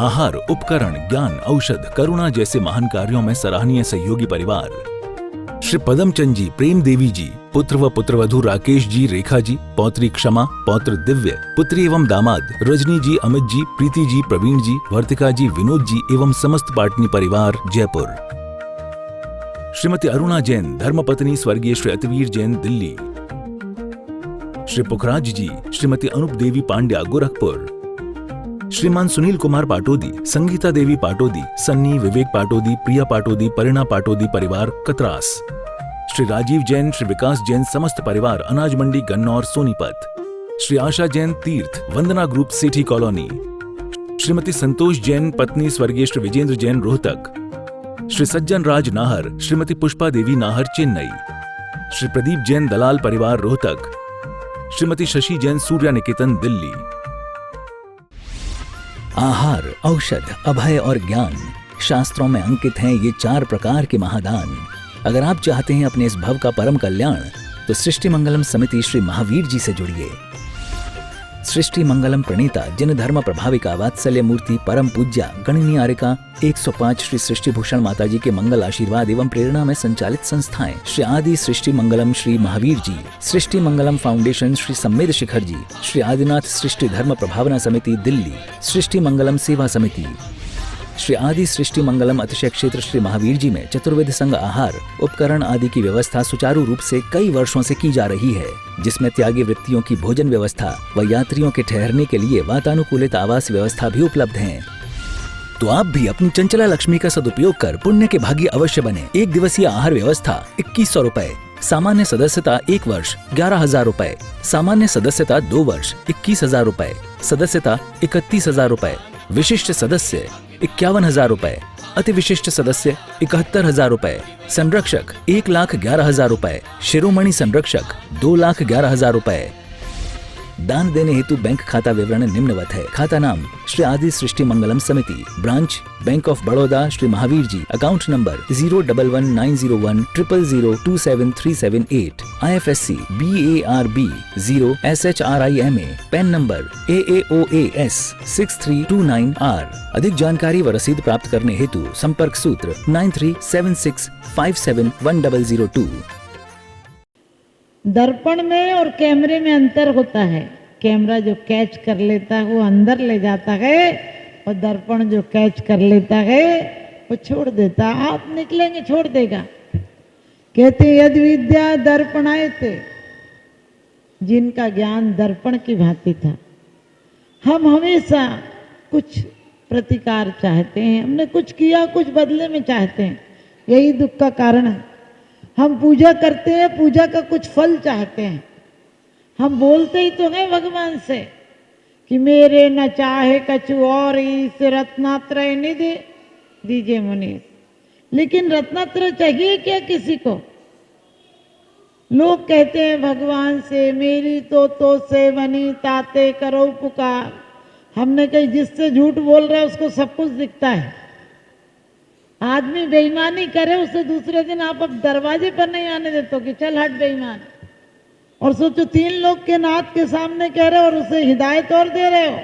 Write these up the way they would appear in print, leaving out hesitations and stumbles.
आहार, उपकरण, ज्ञान, औषध, करुणा जैसे महान कार्यों में सराहनीय सहयोगी परिवार। श्री पदमचंद जी, प्रेम देवी जी, पुत्र व पुत्रवधू राकेश जी, रेखा जी, पौत्री क्षमा, पौत्र दिव्य, पुत्री एवं दामाद रजनी जी, अमित जी, प्रीति जी, प्रवीण जी, वर्तिका जी, विनोद जी एवं समस्त पाटनी परिवार, जयपुर। श्रीमती अरुणा जैन, धर्मपत्नी स्वर्गीय श्री अतिवीर जैन, दिल्ली। श्री पुखराज जी, श्रीमती अनूप देवी पांड्या, गोरखपुर। श्रीमान सुनील कुमार पाटोदी, संगीता देवी पाटोदी, सन्नी, विवेक पाटोदी, प्रिया पाटोदी, परिणा पाटोदी परिवार, कतरास। श्री राजीव जैन, श्री विकास जैन, समस्त परिवार, अनाज मंडी, गन्नौर, सोनीपत। श्री आशा जैन, तीर्थ, वंदना ग्रुप, सेठी कॉलोनी। श्रीमती संतोष जैन, पत्नी स्वर्गीय श्री विजेंद्र जैन, रोहतक। श्री सज्जन राज नाहर, श्रीमती पुष्पा देवी नाहर, चेन्नई। श्री प्रदीप जैन, दलाल परिवार, रोहतक। श्रीमती शशि जैन, सूर्या निकेतन, दिल्ली। आहार, औषध, अभय और ज्ञान, शास्त्रों में अंकित हैं ये 4 प्रकार के महादान। अगर आप चाहते हैं अपने इस भव का परम कल्याण, तो सृष्टि मंगलम समिति श्री महावीर जी से जुड़िए। सृष्टि मंगलम प्रणीता, जिन धर्म प्रभाविका, वात्सल्य मूर्ति, परम पूज्या, गणनीयारिका 105 श्री सृष्टि भूषण माता जी के मंगल आशीर्वाद एवं प्रेरणा में संचालित संस्थाएं श्री आदि सृष्टि मंगलम श्री महावीर जी, सृष्टि मंगलम फाउंडेशन श्री सम्मेद शिखर जी, श्री आदिनाथ सृष्टि धर्म प्रभावना समिति, दिल्ली, सृष्टि मंगलम सेवा समिति, श्री आदि सृष्टि मंगलम अतिशय क्षेत्र श्री महावीर जी में चतुर्विध संघ आहार, उपकरण आदि की व्यवस्था सुचारू रूप से कई वर्षों से की जा रही है, जिसमें त्यागी वृत्तियों की भोजन व्यवस्था व यात्रियों के ठहरने के लिए वातानुकूलित आवास व्यवस्था भी उपलब्ध है। तो आप भी अपनी चंचला लक्ष्मी का सदुपयोग कर पुण्य के भागी अवश्य बने। 1 दिवसीय आहार व्यवस्था 2100 रुपए, सामान्य सदस्यता 1 वर्ष 11,000 रुपए, सामान्य सदस्यता 2 वर्ष 21,000 रुपए, सदस्यता 31,000 रुपए, विशिष्ट सदस्य 51,000 रुपए, अति विशिष्ट सदस्य 71,000 रुपए, संरक्षक 1,11,000 रुपए, शिरोमणि संरक्षक 2,11,000 रुपए। दान देने हेतु बैंक खाता विवरण निम्नवत है। खाता नाम श्री आदि सृष्टि मंगलम समिति, branch bank of Baroda, Shri Mahavir ji, account number 0119010027378, IFSC BARB 0SHRIMA, pan number AAOAS 6329R। अधिक जानकारी व रसीद प्राप्त करने हेतु संपर्क सूत्र 9376571002। दर्पण में और कैमरे में अंतर होता है। कैमरा जो कैच कर लेता है वो अंदर ले जाता है, और दर्पण जो कैच कर लेता है वो छोड़ देता। आप निकलेंगे छोड़ देगा। कहते यदि विद्या दर्पणाए थे, जिनका ज्ञान दर्पण की भांति था। हम हमेशा कुछ प्रतिकार चाहते हैं, हमने कुछ किया कुछ बदले में चाहते हैं, यही दुख का कारण है। हम पूजा करते हैं, पूजा का कुछ फल चाहते हैं। हम बोलते ही तो हैं भगवान से कि मेरे न चाहे कछु और इस रत्नात्रय निधि दीजिए मुनीष। लेकिन रत्नात्रय चाहिए क्या किसी को? लोग कहते हैं भगवान से मेरी तो से बनी ताते करो पुकार। हमने कही जिससे झूठ बोल रहा है उसको सब कुछ दिखता है। आदमी बेईमानी करे उसे दूसरे दिन आप अब दरवाजे पर नहीं आने देते कि चल हट बेईमान। और सोचो 3 लोग के नाथ के सामने कह रहे हो और उसे हिदायत और दे रहे हो।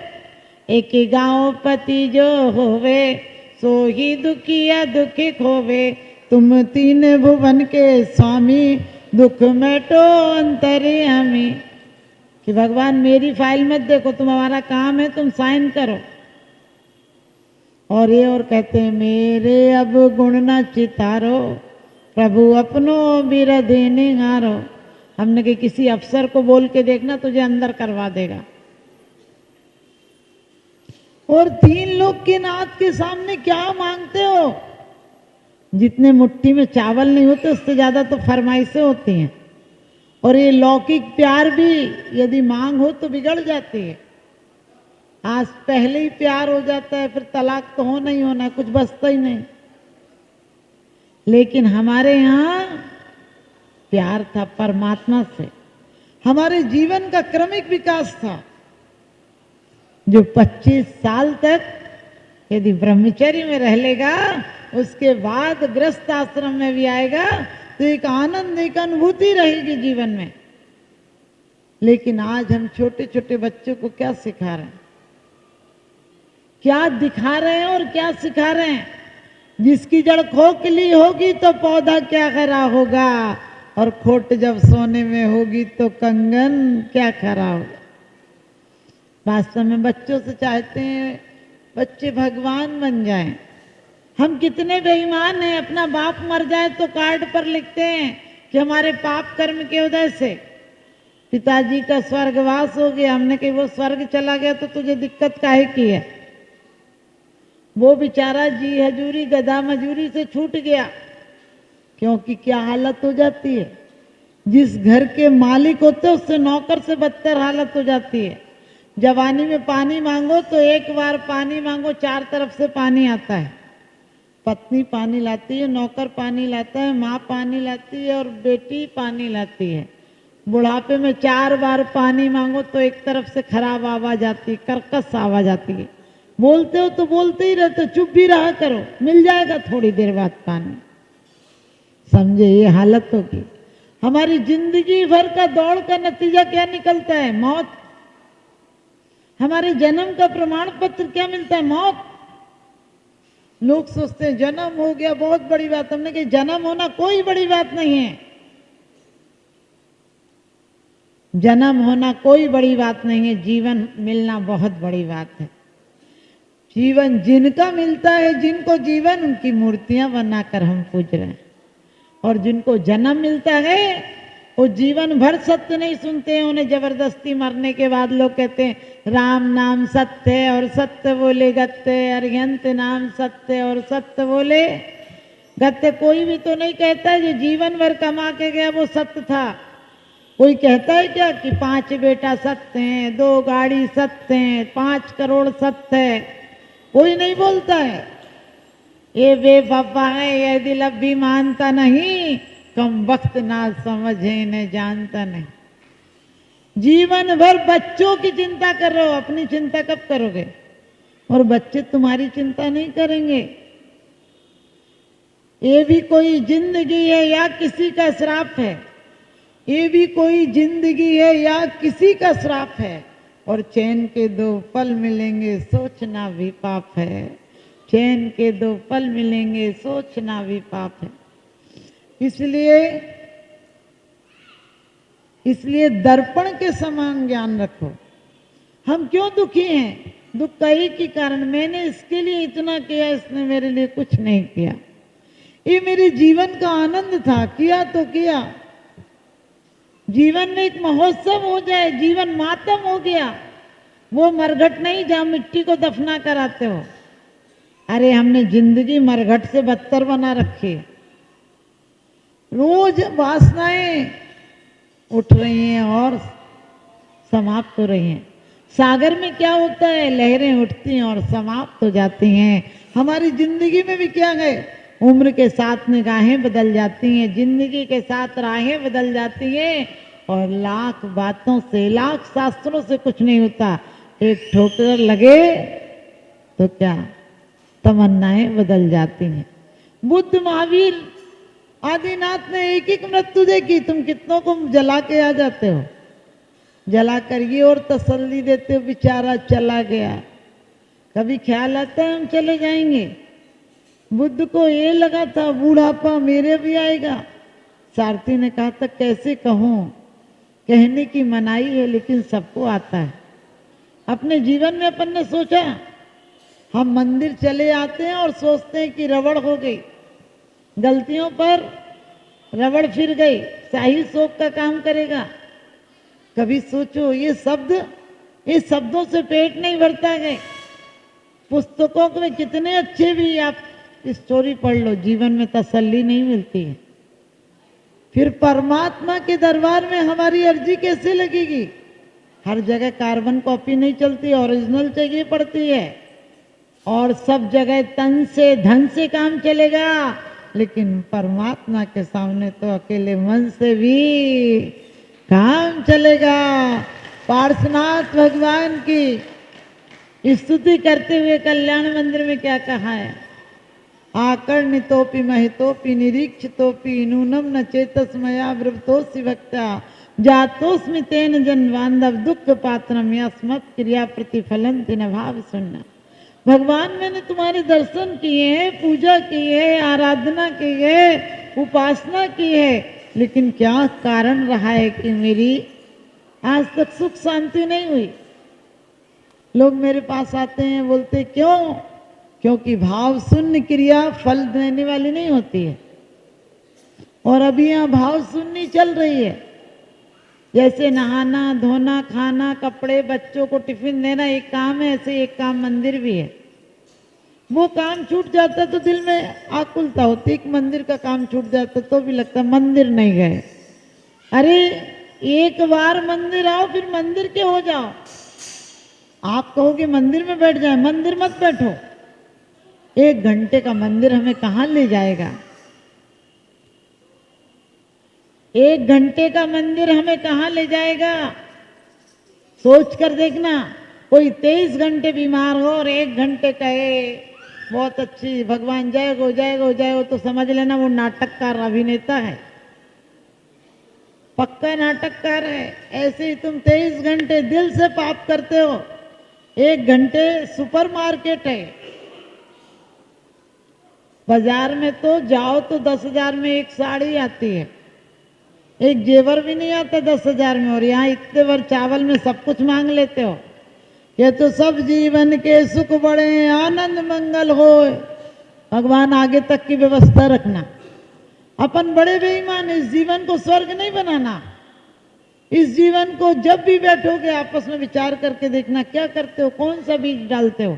एक ही गाँव पति जो होवे सो ही दुखिया दुखी खोवे, तुम 3 भुवन के स्वामी दुख मेटो अंतर्यामी। कि भगवान मेरी फाइल मत देखो, तुम्हारा काम है तुम साइन करो। और ये और कहते हैं मेरे अब गुण न चितारो, प्रभु अपनो बिरधि निहारो। हमने कहा किसी अफसर को बोल के देखना तुझे अंदर करवा देगा। और 3 लोग के नाथ के सामने क्या मांगते हो? जितने मुट्ठी में चावल नहीं होते उससे ज्यादा तो फरमाइशें होती हैं। और ये लौकिक प्यार भी यदि मांग हो तो बिगड़ जाती है। आज पहले ही प्यार हो जाता है, फिर तलाक तो होना ही होना है, कुछ बचता ही नहीं। लेकिन हमारे यहाँ प्यार था परमात्मा से, हमारे जीवन का क्रमिक विकास था। जो 25 साल तक यदि ब्रह्मचर्य में रह लेगा, उसके बाद गृहस्थ आश्रम में भी आएगा तो एक आनंद, एक अनुभूति रहेगी जीवन में। लेकिन आज हम छोटे छोटे बच्चों को क्या सिखा रहे हैं? क्या दिखा रहे हैं और क्या सिखा रहे हैं। जिसकी जड़ खोखली होगी तो पौधा क्या खरा होगा, और खोट जब सोने में होगी तो कंगन क्या खरा होगा। वास्तव में बच्चों से चाहते हैं बच्चे भगवान बन जाएं। हम कितने बेईमान हैं, अपना बाप मर जाए तो कार्ड पर लिखते हैं कि हमारे पाप कर्म के वजह से पिताजी का स्वर्गवास हो गया। हमने कही वो स्वर्ग चला गया तो तुझे दिक्कत काहे की है। वो बेचारा जी हजूरी गधा मजूरी से छूट गया, क्योंकि क्या हालत हो जाती है, जिस घर के मालिक होते उससे नौकर से बदतर हालत हो जाती है। जवानी में पानी मांगो तो एक बार पानी मांगो, चार तरफ से पानी आता है। पत्नी पानी लाती है, नौकर पानी लाता है, माँ पानी लाती है और बेटी पानी लाती है। बुढ़ापे में चार बार पानी मांगो तो एक तरफ से खराब आवाज आती है, कर्कश आवाज आती है। बोलते हो तो बोलते ही रहते, चुप भी रहा करो, मिल जाएगा थोड़ी देर बाद पानी। समझे, ये हालत होगी। हमारी जिंदगी भर का दौड़ का नतीजा क्या निकलता है? मौत। हमारे जन्म का प्रमाण पत्र क्या मिलता है? मौत। लोग सोचते हैं जन्म हो गया बहुत बड़ी बात। हमने कहा जन्म होना कोई बड़ी बात नहीं है। जन्म होना कोई बड़ी बात नहीं है, जीवन मिलना बहुत बड़ी बात है। जीवन जिनका मिलता है, जिनको जीवन, उनकी मूर्तियां बनाकर हम पूज रहे हैं। और जिनको जन्म मिलता है वो जीवन भर सत्य नहीं सुनते हैं। उन्हें जबरदस्ती मरने के बाद लोग कहते हैं राम नाम सत्य है और सत्य बोले गत्ते, अरिहंत नाम सत्य और सत्य बोले गत्ते। कोई भी तो नहीं कहता जो जीवन भर कमा के गया वो सत्य था। कोई कहता है क्या कि 5 बेटा सत्य हैं, 2 गाड़ी सत्य हैं, 5 करोड़ सत्य है? कोई नहीं बोलता है। ये बेवफा है, ये दिल अब भी मानता नहीं, कम वक्त ना समझे न जानता नहीं। जीवन भर बच्चों की चिंता कर रहे हो, अपनी चिंता कब करोगे? और बच्चे तुम्हारी चिंता नहीं करेंगे। ये भी कोई जिंदगी है या किसी का श्राप है? ये भी कोई जिंदगी है या किसी का श्राप है? और चैन के 2 पल मिलेंगे सोचना भी पाप है। चैन के 2 पल मिलेंगे सोचना भी पाप है। इसलिए दर्पण के समान ज्ञान रखो। हम क्यों दुखी हैं? दुख का एक ही कारण, मैंने इसके लिए इतना किया, इसने मेरे लिए कुछ नहीं किया। ये मेरे जीवन का आनंद था, किया तो किया। जीवन में एक महोत्सव हो जाए, जीवन मातम हो गया। वो मरघट नहीं जहां मिट्टी को दफना कर आते हो। अरे हमने जिंदगी मरघट से बदतर बना रखी है। रोज वासनाएं उठ रही हैं और समाप्त हो रही हैं। सागर में क्या होता है? लहरें उठती हैं और समाप्त हो जाती हैं। हमारी जिंदगी में भी क्या है? उम्र के साथ निगाहें बदल जाती हैं, जिंदगी के साथ राहें बदल जाती हैं। और लाख बातों से, लाख शास्त्रों से कुछ नहीं होता। एक ठोकर लगे तो क्या तमन्नाएं बदल जाती हैं। बुद्ध, महावीर, आदिनाथ ने एक एक मृत्यु देखी। तुम कितनों को जला के आ जाते हो, जला कर ये और तसल्ली देते हो बेचारा चला गया। कभी ख्याल आता है हम चले जाएंगे? बुद्ध को ये लगा था बूढ़ापा मेरे भी आएगा। सारथी ने कहा था कैसे कहूं, कहने की मनाही है लेकिन सबको आता है। अपने जीवन में अपन ने सोचा, हम मंदिर चले आते हैं और सोचते हैं कि रबड़ हो गई, गलतियों पर रबड़ फिर गई, शाही शोक का काम करेगा। कभी सोचो ये शब्दों से पेट नहीं भरता है। पुस्तकों में कितने अच्छे भी आप स्टोरी पढ़ लो, जीवन में तसल्ली नहीं मिलती है। फिर परमात्मा के दरबार में हमारी अर्जी कैसे लगेगी? हर जगह कार्बन कॉपी नहीं चलती, ओरिजिनल चाहिए पड़ती है। और सब जगह तन से धन से काम चलेगा, लेकिन परमात्मा के सामने तो अकेले मन से भी काम चलेगा। पार्श्वनाथ भगवान की स्तुति करते हुए कल्याण मंदिर में क्या कहा है? आकर्णितोपि महितोपि निरीक्षितोपि नूनम न चेतस्मया ब्रवतोसि भक्त्या जातोस्मि तेन जन्म बांधव दुख पात्रम यस्मत् क्रिया प्रतिफलंति न भाव सुनना। भगवान मैंने तुम्हारे दर्शन किए हैं, पूजा की है, आराधना की है, उपासना की है, लेकिन क्या कारण रहा है कि मेरी आज तक सुख शांति नहीं हुई। लोग मेरे पास आते हैं, बोलते क्यों? क्योंकि भाव शून्य क्रिया फल देने वाली नहीं होती है, और अभी यहाँ भाव शून्य चल रही है। जैसे नहाना धोना, खाना, कपड़े, बच्चों को टिफिन देना एक काम है, ऐसे एक काम मंदिर भी है। वो काम छूट जाता तो दिल में आकुलता होती, एक मंदिर का काम छूट जाता तो भी लगता मंदिर नहीं गए। अरे एक बार मंदिर आओ, फिर मंदिर के हो जाओ। आप कहोगे मंदिर में बैठ जाए, मंदिर मत बैठो। 1 घंटे का मंदिर हमें कहाँ ले जाएगा? 1 घंटे का मंदिर हमें कहाँ ले जाएगा? सोच कर देखना, कोई 23 घंटे बीमार हो और 1 घंटे कहे बहुत अच्छी भगवान जय गो जय गो जय गो, तो समझ लेना वो नाटककार अभिनेता है, पक्का नाटककार है। ऐसे ही तुम 23 घंटे दिल से पाप करते हो, 1 घंटे सुपरमार्केट है। बाजार में तो जाओ तो 10,000 में एक साड़ी आती है, एक जेवर भी नहीं आता 10,000 में, और यहाँ इतने बार चावल में सब कुछ मांग लेते हो। ये तो सब जीवन के सुख बड़े आनंद मंगल हो, भगवान आगे तक की व्यवस्था रखना। अपन बड़े बेईमान, इस जीवन को स्वर्ग नहीं बनाना। इस जीवन को जब भी बैठोगे आपस में विचार करके देखना क्या करते हो, कौन सा बीज डालते हो।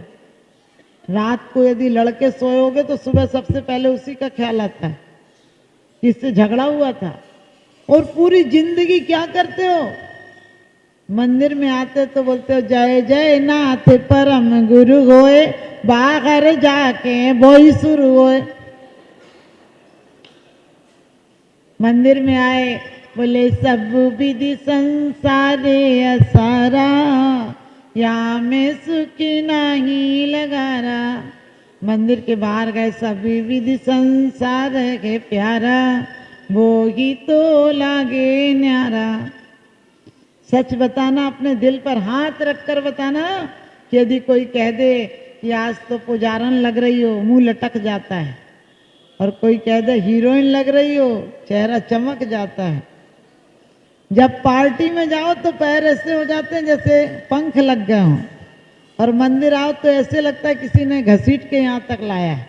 रात को यदि लड़के सोओगे तो सुबह सबसे पहले उसी का ख्याल आता है जिससे झगड़ा हुआ था। और पूरी जिंदगी क्या करते हो? मंदिर में आते तो बोलते हो जय जय नाथ परम गुरु होए, बाहर जाके बोई शुरू होए। मंदिर में आए, बोले सब विधि संसारे असारा, या में सुखी नहीं लगारा। मंदिर के बाहर गए, सभी विधि संसार के प्यारा, वो ही तो लागे न्यारा। सच बताना, अपने दिल पर हाथ रखकर बताना कि यदि कोई कह दे कि आज तो पुजारन लग रही हो, मुंह लटक जाता है, और कोई कह दे हीरोइन लग रही हो, चेहरा चमक जाता है। जब पार्टी में जाओ तो पैर ऐसे हो जाते हैं जैसे पंख लग गए हों, और मंदिर आओ तो ऐसे लगता है किसी ने घसीट के यहाँ तक लाया है।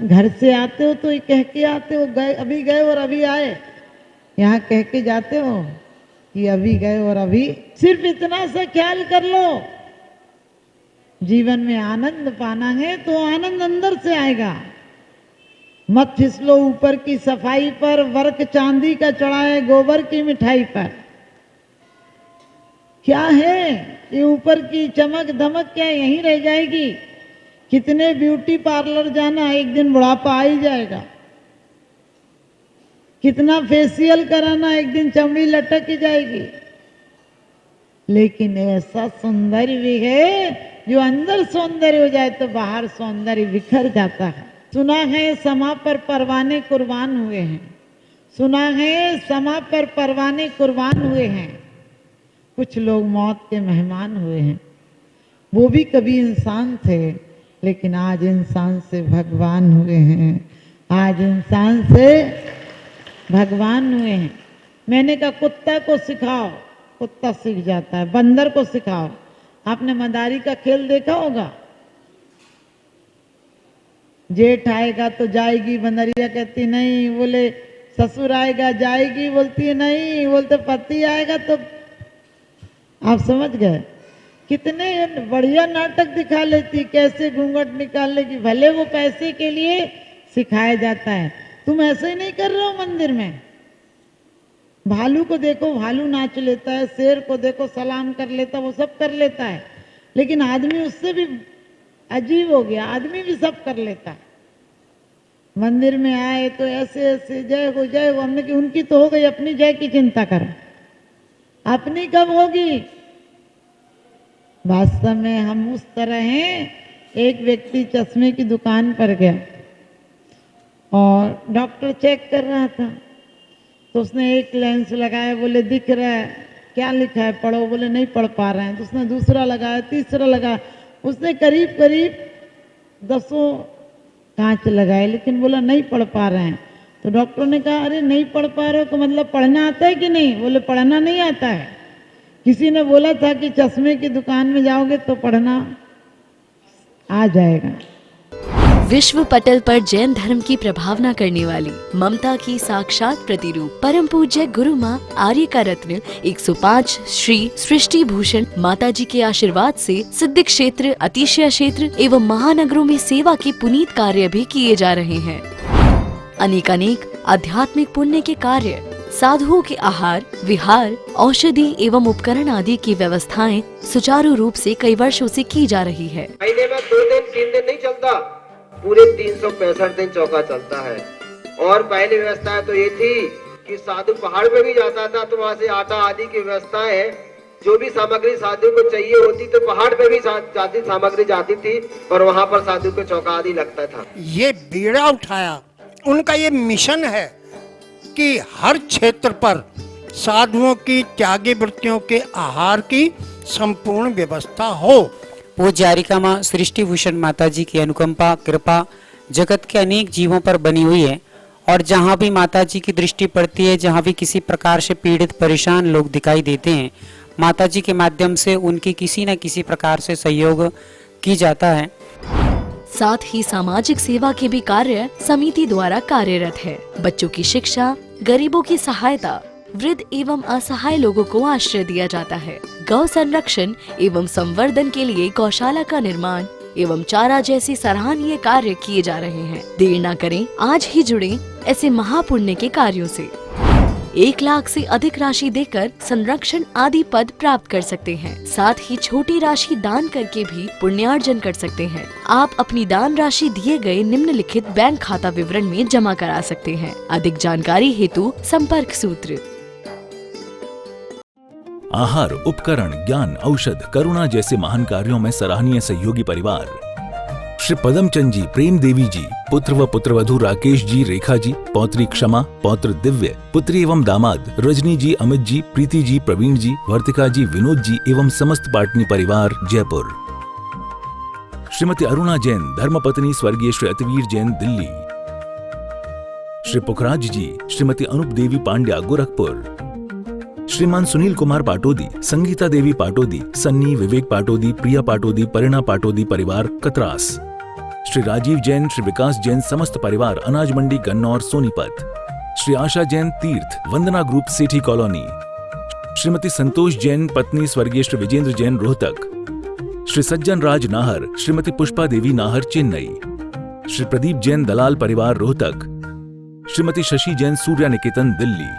घर से आते हो तो ये कह के आते हो गए, अभी गए और अभी आए। यहाँ कह के जाते हो कि अभी गए और अभी। सिर्फ इतना सा ख्याल कर लो, जीवन में आनंद पाना है तो आनंद अंदर से आएगा। मत फिसलो ऊपर की सफाई पर, वर्क चांदी का चढ़ाए गोबर की मिठाई पर। क्या है ये ऊपर की चमक धमक, क्या यहीं रह जाएगी? कितने ब्यूटी पार्लर जाना, एक दिन बुढ़ापा आ ही जाएगा। कितना फेशियल कराना, एक दिन चमड़ी लटक ही जाएगी। लेकिन ऐसा सौंदर्य भी है जो अंदर सौंदर्य हो जाए तो बाहर सौंदर्य बिखर जाता है। सुना है समा पर परवाने कुर्बान हुए हैं, सुना है समा पर परवाने कुर्बान हुए हैं। कुछ लोग मौत के मेहमान हुए हैं, वो भी कभी इंसान थे लेकिन आज इंसान से भगवान हुए हैं, आज इंसान से भगवान हुए हैं। मैंने कहा कुत्ता को सिखाओ, कुत्ता सीख जाता है। बंदर को सिखाओ। आपने मदारी का खेल देखा होगा, जेठ आएगा तो जाएगी, बंदरिया कहती नहीं, बोले ससुर आएगा जाएगी, बोलती है नहीं, बोलते पति आएगा तो। आप समझ गए? कितने बढ़िया नाटक दिखा लेती, कैसे घूंघट निकाल लेगी। भले वो पैसे के लिए सिखाया जाता है। तुम ऐसे ही नहीं कर रहे हो मंदिर में। भालू को देखो, भालू नाच लेता है, शेर को देखो सलाम कर लेता, वो सब कर लेता है। लेकिन आदमी उससे भी अजीब हो गया, आदमी भी सब कर लेता है। मंदिर में आए तो ऐसे ऐसे जय हो जय हो। हमने कि उनकी तो हो गई, अपनी जय की चिंता करो, अपनी कब होगी? वास्तव में हम उस तरह हैं। एक व्यक्ति चश्मे की दुकान पर गया और डॉक्टर चेक कर रहा था, तो उसने एक लेंस लगाया, बोले दिख रहा है, क्या लिखा है पढ़ो, बोले नहीं पढ़ पा रहे हैं। तो उसने दूसरा लगाया, तीसरा लगाया, उसने करीब करीब 10 कांच लगाए, लेकिन बोला नहीं पढ़ पा रहे हैं। तो डॉक्टर ने कहा अरे नहीं पढ़ पा रहे हो तो मतलब पढ़ना आता है कि नहीं? बोले पढ़ना नहीं आता है। किसी ने बोला था कि चश्मे की दुकान में जाओगे तो पढ़ना आ जाएगा। विश्व पटल पर जैन धर्म की प्रभावना करने वाली ममता की साक्षात प्रतिरूप परम पूज्य गुरु माँ आर्य का रत्न 105 श्री सृष्टि भूषण माता जी के आशीर्वाद से सिद्ध क्षेत्र, अतिशय क्षेत्र एवं महानगरों में सेवा के पुनीत कार्य भी किए जा रहे हैं। अनेकानेक आध्यात्मिक पुण्य के कार्य, साधुओं के आहार, विहार, औषधि एवं उपकरण आदि की व्यवस्थाएं सुचारू रूप से कई वर्षों से की जा रही है। महीने में 2 दिन 3 दिन नहीं चलता, पूरे 365 दिन चौका चलता है। और पहली व्यवस्था तो ये थी कि साधु पहाड़ पे भी जाता था तो वहाँ से आटा आदि की व्यवस्था है, जो भी सामग्री साधु को चाहिए होती तो पहाड़ पे भी जाती सामग्री जाती थी और वहाँ पर साधु को चौका आदि लगता था। ये बीड़ा उठाया, उनका ये मिशन है कि हर क्षेत्र पर साधुओं की त्यागी वृत्तियों के आहार की संपूर्ण व्यवस्था हो। पूज्य आर्यिका माँ सृष्टि भूषण माता जी की अनुकंपा कृपा जगत के अनेक जीवों पर बनी हुई है और जहाँ भी माता जी की दृष्टि पड़ती है, जहाँ भी किसी प्रकार से पीड़ित परेशान लोग दिखाई देते हैं, माता जी के माध्यम से उनकी किसी न किसी प्रकार से सहयोग की जाता है। साथ ही सामाजिक सेवा के भी कार्य समिति द्वारा कार्यरत है। बच्चों की शिक्षा, गरीबों की सहायता, वृद्ध एवं असहाय लोगों को आश्रय दिया जाता है। गौ संरक्षण एवं संवर्धन के लिए गौशाला का निर्माण एवं चारा जैसे सराहनीय कार्य किए जा रहे हैं। देर न करें, आज ही जुड़ें ऐसे महापुण्य के कार्यों से। 1 लाख से अधिक राशि देकर संरक्षण आदि पद प्राप्त कर सकते हैं। साथ ही छोटी राशि दान करके भी पुण्यार्जन कर सकते हैं। आप अपनी दान राशि दिए गए निम्नलिखित बैंक खाता विवरण में जमा करा सकते हैं। अधिक जानकारी हेतु संपर्क सूत्र। आहार, उपकरण, ज्ञान, औषध, करुणा जैसे महान कार्यों में सराहनीय सहयोगी परिवार श्री पदमचंद जी, प्रेम देवी जी, पुत्र व पुत्रवधू राकेश जी, रेखा जी, पौत्री क्षमा, पौत्र दिव्य, पुत्री एवं दामाद रजनी जी, अमित जी, प्रीति जी, प्रवीण जी, वर्तिका जी, विनोद जी एवं समस्त पाटनी परिवार जयपुर। श्रीमती अरुणा जैन, धर्मपत्नी स्वर्गीय श्री अतिवीर जैन, दिल्ली। श्री पुखराज जी, श्रीमती अनूप देवी पांड्या, गोरखपुर। श्रीमान सुनील कुमार पाटोदी, संगीता देवी पाटोदी, सन्नी, विवेक पाटोदी, प्रिया पाटोदी, परिणा पाटोदी परिवार, कतरास। श्री राजीव जैन, श्री विकास जैन, समस्त परिवार, अनाज मंडी, गन्नौर, सोनीपत। श्री आशा जैन, तीर्थ, वंदना ग्रुप, सेठी कॉलोनी। श्रीमती संतोष जैन, पत्नी स्वर्गीय श्री विजेंद्र जैन, रोहतक। श्री सज्जन राज नाहर, श्रीमती पुष्पा देवी नाहर, चेन्नई। श्री प्रदीप जैन, दलाल परिवार, रोहतक। श्रीमती शशि जैन, सूर्या निकेतन, दिल्ली।